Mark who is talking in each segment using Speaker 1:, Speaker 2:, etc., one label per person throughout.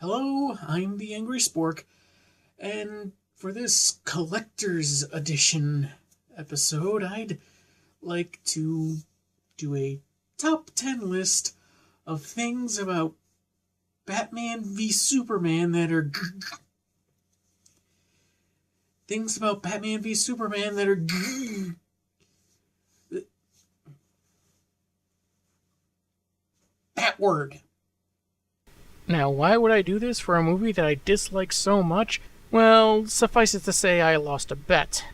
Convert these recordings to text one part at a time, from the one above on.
Speaker 1: Hello, I'm the Angry Spork, and for this collector's edition episode, I'd like to do a top 10 list of things about Batman v Superman that are things about Batman v Superman that are that word.
Speaker 2: Now, why would I do this for a movie that I dislike so much? Well, suffice it to say I lost a bet.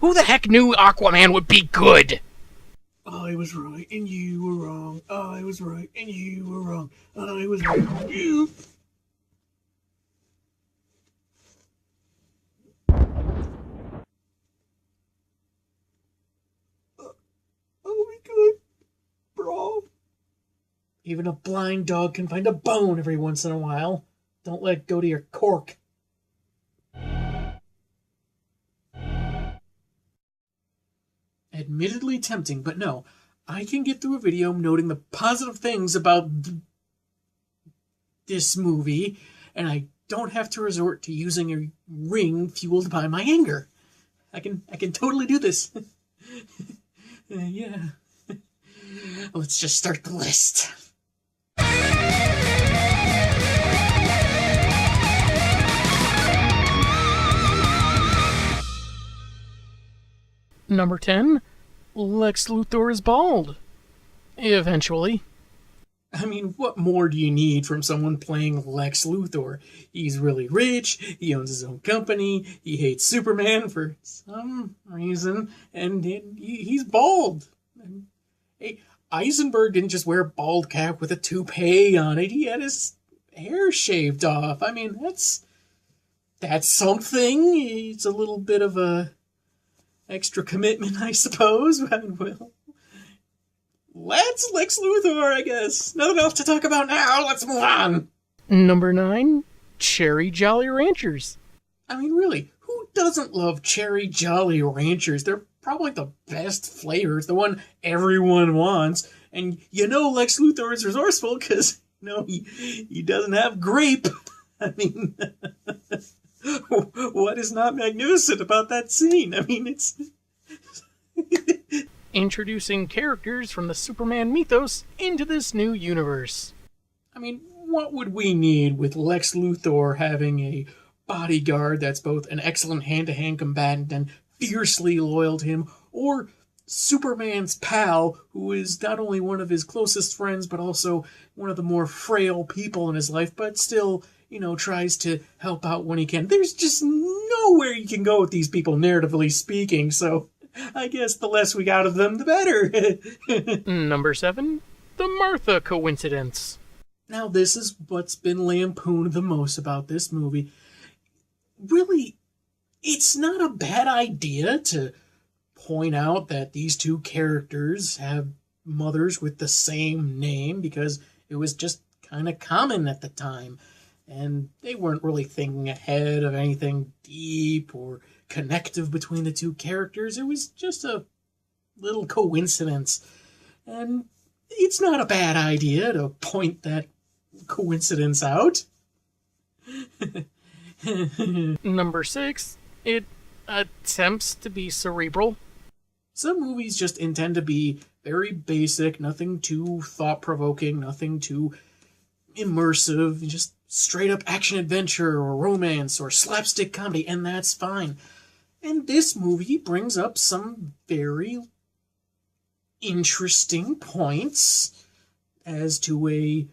Speaker 2: Who the heck knew Aquaman would be good?
Speaker 1: I was right and you were wrong. I was right and you were wrong. I was right and you... Oh my god, bro. Even a blind dog can find a bone every once in a while. Don't let it go to your cork. Admittedly tempting, but no. I can get through a video noting the positive things about this movie, and I don't have to resort to using a ring fueled by my anger. I can totally do this. Yeah. Let's just start the list.
Speaker 2: Number 10, Lex Luthor is bald. Eventually.
Speaker 1: I mean, what more do you need from someone playing Lex Luthor? He's really rich, he owns his own company, he hates Superman for some reason, and he's bald. Hey, Eisenberg didn't just wear a bald cap with a toupee on it, he had his hair shaved off. I mean, that's something. It's a little bit of a extra commitment, I suppose. Well, let's Lex Luthor, I guess. Nothing else to talk about now. Let's move on.
Speaker 2: Number 9, Cherry Jolly Ranchers.
Speaker 1: I mean, really, who doesn't love Cherry Jolly Ranchers? They're probably the best flavors, the one everyone wants. And Lex Luthor is resourceful because, he doesn't have grape. I mean... What is not magnificent about that scene? I mean, it's...
Speaker 2: Introducing characters from the Superman mythos into this new universe.
Speaker 1: I mean, what would we need with Lex Luthor having a bodyguard that's both an excellent hand-to-hand combatant and fiercely loyal to him, or Superman's pal, who is not only one of his closest friends, but also one of the more frail people in his life, but still... tries to help out when he can. There's just nowhere you can go with these people, narratively speaking, so I guess the less we got of them, the better.
Speaker 2: Number 7, the Martha coincidence.
Speaker 1: Now, this is what's been lampooned the most about this movie. Really, it's not a bad idea to point out that these two characters have mothers with the same name, because it was just kind of common at the time. And they weren't really thinking ahead of anything deep or connective between the two characters. It was just a little coincidence. And it's not a bad idea to point that coincidence out.
Speaker 2: Number 6, it attempts to be cerebral.
Speaker 1: Some movies just intend to be very basic, nothing too thought-provoking, nothing too immersive, just straight up action adventure or romance or slapstick comedy, and that's fine. And this movie brings up some very interesting points as to a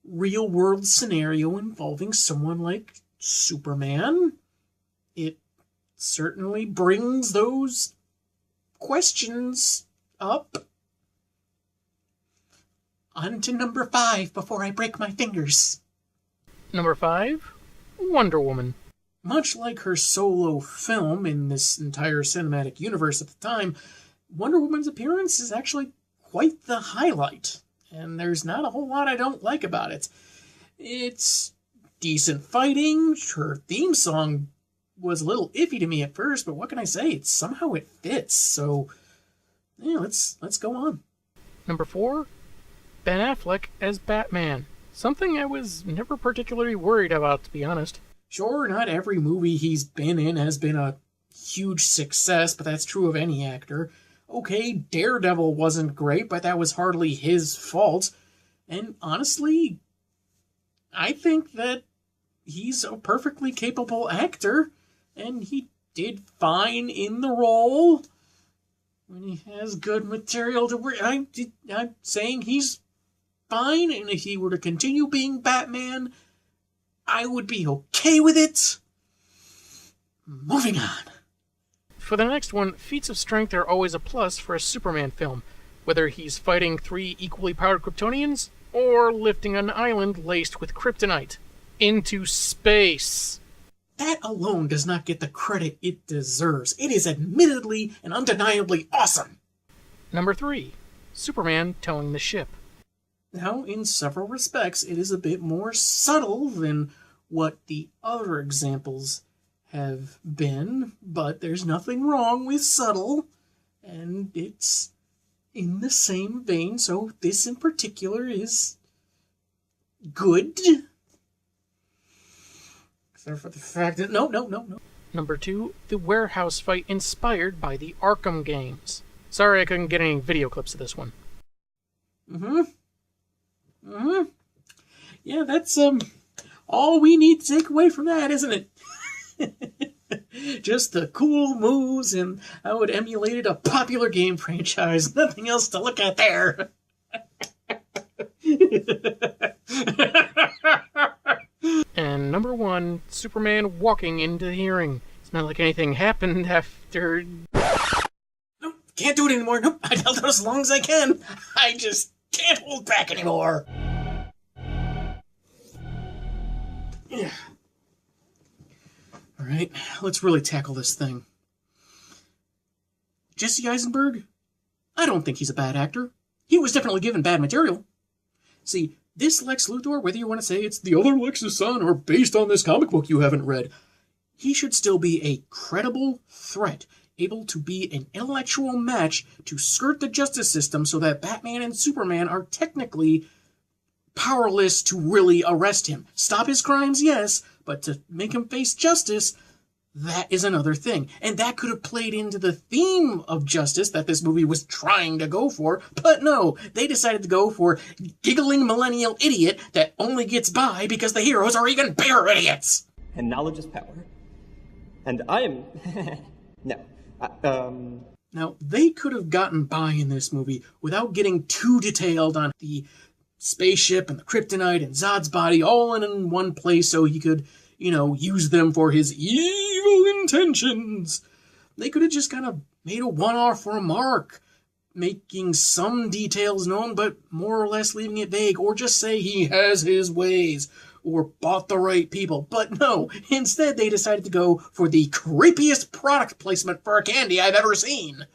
Speaker 1: real world scenario involving someone like Superman. It certainly brings those questions up. On to number 5 before I break my fingers.
Speaker 2: Number 5, Wonder Woman.
Speaker 1: Much like her solo film in this entire cinematic universe at the time, Wonder Woman's appearance is actually quite the highlight, and there's not a whole lot I don't like about it. It's decent fighting. Her theme song was a little iffy to me at first, but what can I say? Somehow it fits, so yeah, let's go on.
Speaker 2: Number 4, Ben Affleck as Batman. Something I was never particularly worried about, to be honest.
Speaker 1: Sure, not every movie he's been in has been a huge success, but that's true of any actor. Okay, Daredevil wasn't great, but that was hardly his fault. And honestly, I think that he's a perfectly capable actor, and he did fine in the role. When he has good material to work, I'm saying he's fine, and if he were to continue being Batman, I would be okay with it. Moving on.
Speaker 2: For the next one, feats of strength are always a plus for a Superman film, whether he's fighting 3 equally powered Kryptonians or lifting an island laced with kryptonite into space.
Speaker 1: That alone does not get the credit it deserves. It is admittedly and undeniably awesome.
Speaker 2: Number 3, Superman towing the ship.
Speaker 1: Now, in several respects, it is a bit more subtle than what the other examples have been, but there's nothing wrong with subtle, and it's in the same vein, so this in particular is good. Except for the fact that... No.
Speaker 2: Number 2, the warehouse fight inspired by the Arkham games. Sorry I couldn't get any video clips of this one.
Speaker 1: Yeah, that's all we need to take away from that, isn't it? Just the cool moves and how it emulated a popular game franchise. Nothing else to look at there.
Speaker 2: And number 1, Superman walking into the hearing. It's not like anything happened after...
Speaker 1: Nope, can't do it anymore. Nope, I held out as long as I can. I just can't hold back anymore. Yeah. Alright, let's really tackle this thing. Jesse Eisenberg? I don't think he's a bad actor. He was definitely given bad material. See, this Lex Luthor, whether you want to say it's the other Lex's son or based on this comic book you haven't read, he should still be a credible threat, able to be an intellectual match to skirt the justice system so that Batman and Superman are technically powerless to really arrest him. Stop his crimes, yes, but to make him face justice, that is another thing. And that could have played into the theme of justice that this movie was trying to go for, but no, they decided to go for giggling millennial idiot that only gets by because the heroes are even bigger idiots.
Speaker 3: And knowledge is power. And I am... no.
Speaker 1: Now, they could have gotten by in this movie without getting too detailed on the spaceship and the kryptonite and Zod's body all in one place so he could, use them for his evil intentions. They could have just kind of made a one-off remark, making some details known but more or less leaving it vague, or just say he has his ways, or bought the right people. But no, instead they decided to go for the creepiest product placement for a candy I've ever seen.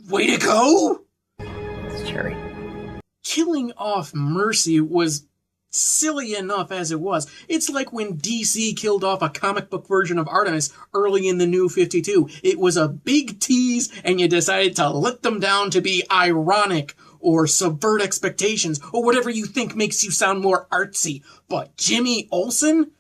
Speaker 1: Way to go!
Speaker 3: It's cherry.
Speaker 1: Killing off Mercy was silly enough as it was. It's like when DC killed off a comic book version of Artemis early in the New 52. It was a big tease, and you decided to let them down to be ironic or subvert expectations or whatever you think makes you sound more artsy. But Jimmy Olsen?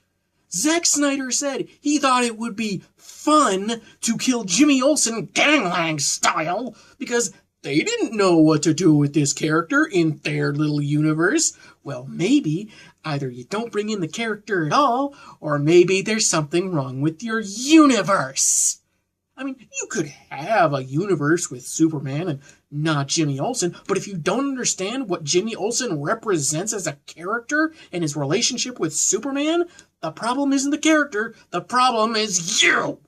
Speaker 1: Zack Snyder said he thought it would be fun to kill Jimmy Olsen gangland style because they didn't know what to do with this character in their little universe. Well, maybe either you don't bring in the character at all, or maybe there's something wrong with your universe. I mean, you could have a universe with Superman and not Jimmy Olsen, but if you don't understand what Jimmy Olsen represents as a character and his relationship with Superman, the problem isn't the character, the problem is you!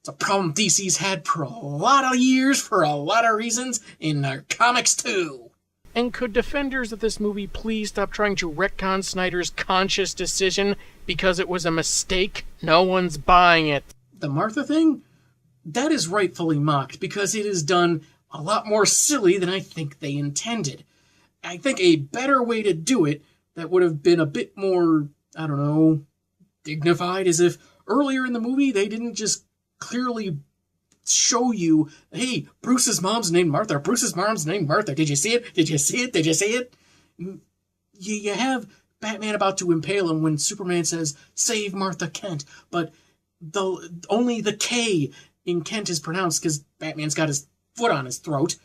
Speaker 1: It's a problem DC's had for a lot of years, for a lot of reasons, in their comics too.
Speaker 2: And could defenders of this movie please stop trying to retcon Snyder's conscious decision because it was a mistake? No one's buying it.
Speaker 1: The Martha thing? That is rightfully mocked because it is done a lot more silly than I think they intended. I think a better way to do it that would have been a bit more, dignified is if earlier in the movie they didn't just clearly show you, hey, Bruce's mom's named Martha. Bruce's mom's named Martha. Did you see it? Did you see it? Did you see it? you have Batman about to impale him when Superman says, "Save Martha Kent," but only the K in Kent is pronounced because Batman's got his foot on his throat.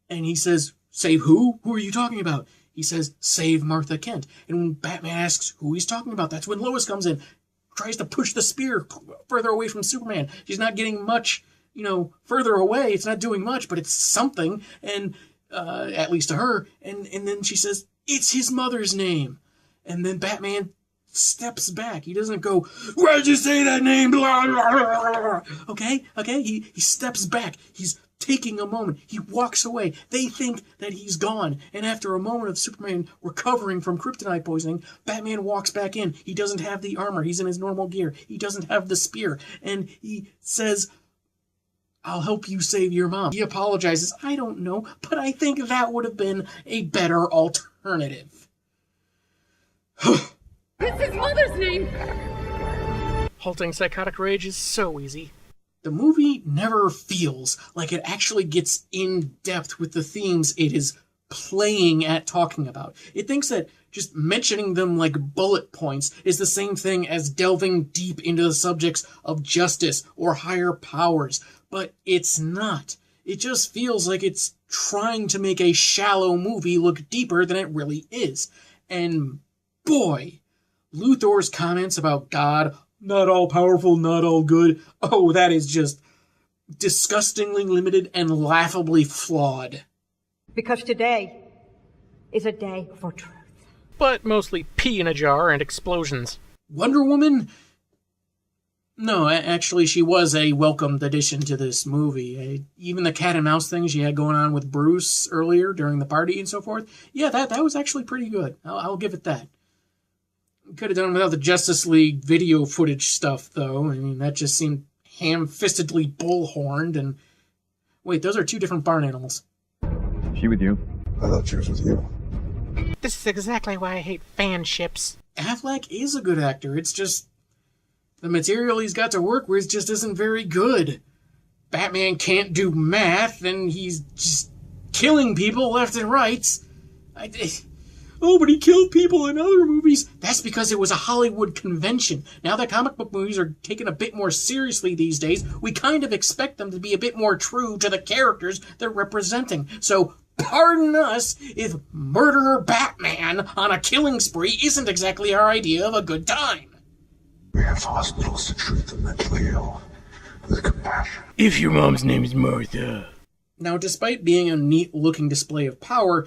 Speaker 1: And he says, "Save who? Who are you talking about?" He says, "Save Martha Kent." And when Batman asks who he's talking about, that's when Lois comes in, tries to push the spear further away from Superman. She's not getting much, further away. It's not doing much, but it's something, and at least to her. And then she says, "It's his mother's name." And then Batman steps back. He doesn't go, "Why'd you say that name?" Blah, blah, blah. Okay? He steps back. He's taking a moment. He walks away. They think that he's gone. And after a moment of Superman recovering from kryptonite poisoning, Batman walks back in. He doesn't have the armor. He's in his normal gear. He doesn't have the spear. And he says, "I'll help you save your mom." He apologizes. I don't know, but I think that would have been a better alternative.
Speaker 4: It's his mother's name!
Speaker 2: Halting psychotic rage is so easy.
Speaker 1: The movie never feels like it actually gets in depth with the themes it is playing at talking about. It thinks that just mentioning them like bullet points is the same thing as delving deep into the subjects of justice or higher powers, but it's not. It just feels like it's trying to make a shallow movie look deeper than it really is. And boy, Luthor's comments about God, not all powerful, not all good, oh, that is just disgustingly limited and laughably flawed.
Speaker 5: Because today is a day for truth.
Speaker 2: But mostly pee in a jar and explosions.
Speaker 1: Wonder Woman? No, actually, she was a welcomed addition to this movie. Even the cat and mouse thing she had going on with Bruce earlier during the party and so forth, yeah, that was actually pretty good. I'll give it that. Could have done without the Justice League video footage stuff, though. I mean, that just seemed ham-fistedly bullhorned, and... Wait, those are two different barn animals.
Speaker 6: She with you?
Speaker 7: I thought she was with you.
Speaker 2: This is exactly why I hate fanships.
Speaker 1: Affleck is a good actor. It's just... the material he's got to work with just isn't very good. Batman can't do math, and he's just killing people left and right. Oh, but he killed people in other movies. That's because it was a Hollywood convention. Now that comic book movies are taken a bit more seriously these days, we kind of expect them to be a bit more true to the characters they're representing. So, pardon us if murderer Batman on a killing spree isn't exactly our idea of a good time.
Speaker 7: We have hospitals to treat the mentally ill with compassion.
Speaker 1: If your mom's name is Martha. Now, despite being a neat-looking display of power,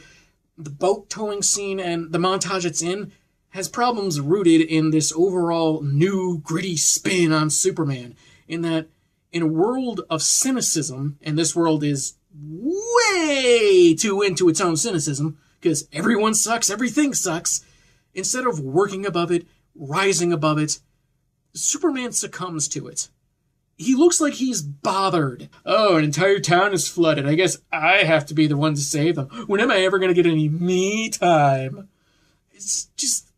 Speaker 1: the boat towing scene and the montage it's in has problems rooted in this overall new, gritty spin on Superman, in that in a world of cynicism, and this world is way too into its own cynicism, because everyone sucks, everything sucks, instead of working above it, rising above it, Superman succumbs to it. He looks like he's bothered. Oh, an entire town is flooded. I guess I have to be the one to save them. When am I ever going to get any me time? It's just...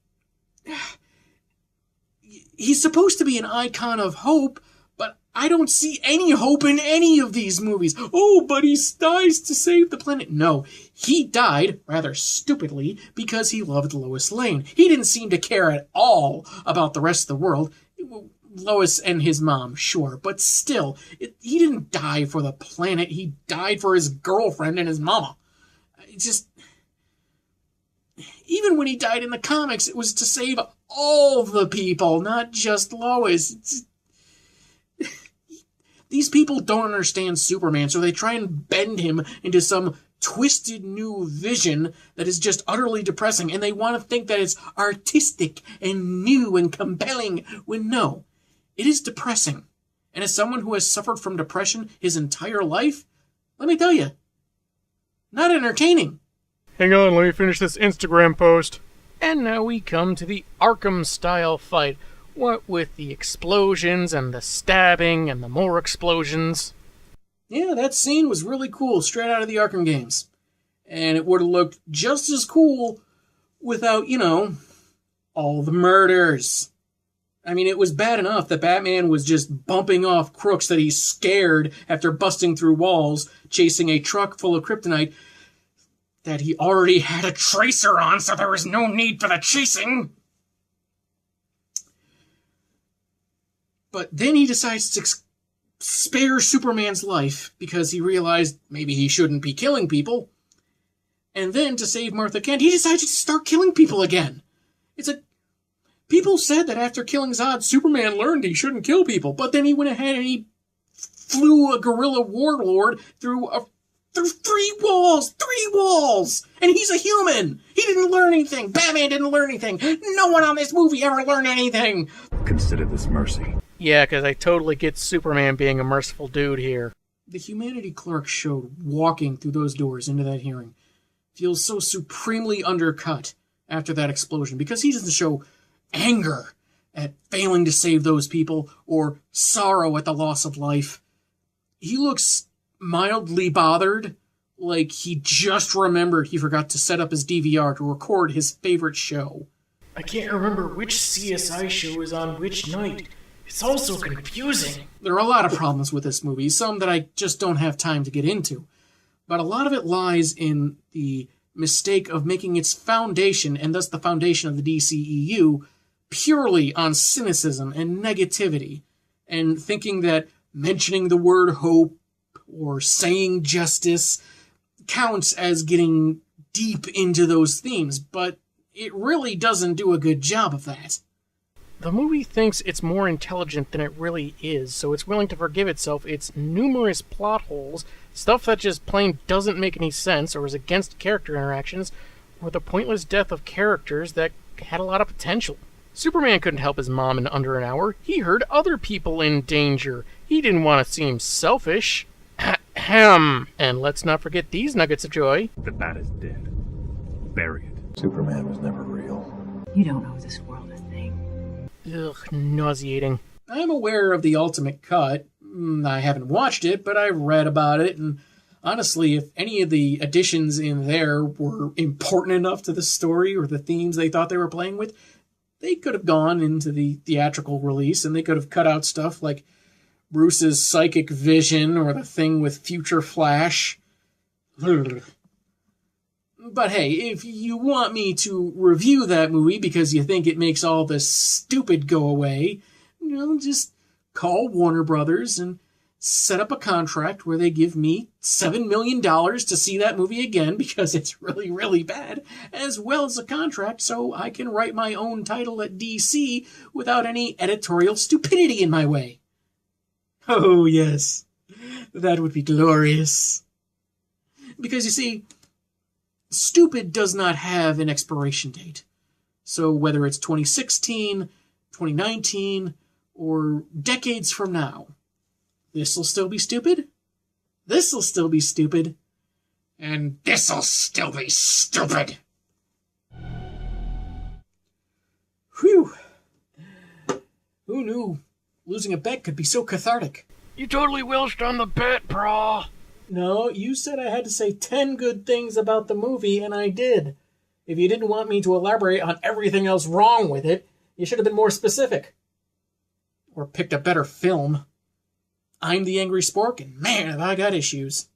Speaker 1: He's supposed to be an icon of hope, but I don't see any hope in any of these movies. Oh, but he dies to save the planet. No, he died, rather stupidly, because he loved Lois Lane. He didn't seem to care at all about the rest of the world. Lois and his mom, sure, but still, he didn't die for the planet. He died for his girlfriend and his mama. Even when he died in the comics, it was to save all the people, not just Lois. These people don't understand Superman, so they try and bend him into some twisted new vision that is just utterly depressing, and they want to think that it's artistic and new and compelling, when no. It is depressing. And as someone who has suffered from depression his entire life, let me tell you, not entertaining.
Speaker 2: Hang on, let me finish this Instagram post. And now we come to the Arkham-style fight. What with the explosions and the stabbing and the more explosions.
Speaker 1: Yeah, that scene was really cool, straight out of the Arkham games. And it would have looked just as cool without, all the murders. I mean, it was bad enough that Batman was just bumping off crooks that he's scared after busting through walls, chasing a truck full of kryptonite. that he already had a tracer on, so there was no need for the chasing. But then he decides to spare Superman's life because he realized maybe he shouldn't be killing people. And then, to save Martha Kent, he decided to start killing people again. People said that after killing Zod, Superman learned he shouldn't kill people, but then he went ahead and he flew a guerrilla warlord through three walls, and he's a human. He didn't learn anything. Batman didn't learn anything. No one on this movie ever learned anything.
Speaker 6: Consider this mercy.
Speaker 2: Yeah, because I totally get Superman being a merciful dude here.
Speaker 1: The humanity Clark showed walking through those doors into that hearing feels so supremely undercut after that explosion, because he doesn't show anger at failing to save those people or sorrow at the loss of life. He looks mildly bothered, like he just remembered he forgot to set up his DVR to record his favorite show.
Speaker 2: I can't remember which CSI show is on which night. It's all so confusing.
Speaker 1: There are a lot of problems with this movie, some that I just don't have time to get into. But a lot of it lies in the mistake of making its foundation, and thus the foundation of the DCEU, purely on cynicism and negativity, and thinking that mentioning the word hope or saying justice counts as getting deep into those themes, but it really doesn't do a good job of that.
Speaker 2: The movie thinks it's more intelligent than it really is, so it's willing to forgive itself its numerous plot holes, stuff that just plain doesn't make any sense or is against character interactions, or the pointless death of characters that had a lot of potential. Superman couldn't help his mom in under an hour. He heard other people in danger. He didn't want to seem selfish. Ahem. And let's not forget these nuggets of joy.
Speaker 6: The bat is dead. Bury it.
Speaker 7: Superman was never real.
Speaker 5: You don't know this world a thing.
Speaker 2: Ugh, nauseating.
Speaker 1: I'm aware of the Ultimate Cut. I haven't watched it, but I've read about it, and honestly, if any of the additions in there were important enough to the story or the themes they thought they were playing with, they could have gone into the theatrical release, and they could have cut out stuff like Bruce's psychic vision or the thing with Future Flash. But hey, if you want me to review that movie because you think it makes all the stupid go away, just call Warner Brothers and set up a contract where they give me $7 million to see that movie again because it's really, really bad, as well as a contract so I can write my own title at DC without any editorial stupidity in my way. Oh, yes. That would be glorious. Because, you see, stupid does not have an expiration date. So whether it's 2016, 2019, or decades from now, this'll still be stupid, this'll still be stupid, and this'll still be stupid. Whew. Who knew losing a bet could be so cathartic?
Speaker 2: You totally welched on the bet, brah.
Speaker 1: No, you said I had to say 10 good things about the movie, and I did. If you didn't want me to elaborate on everything else wrong with it, you should have been more specific. Or picked a better film. I'm the Angry Spork, and man, have I got issues.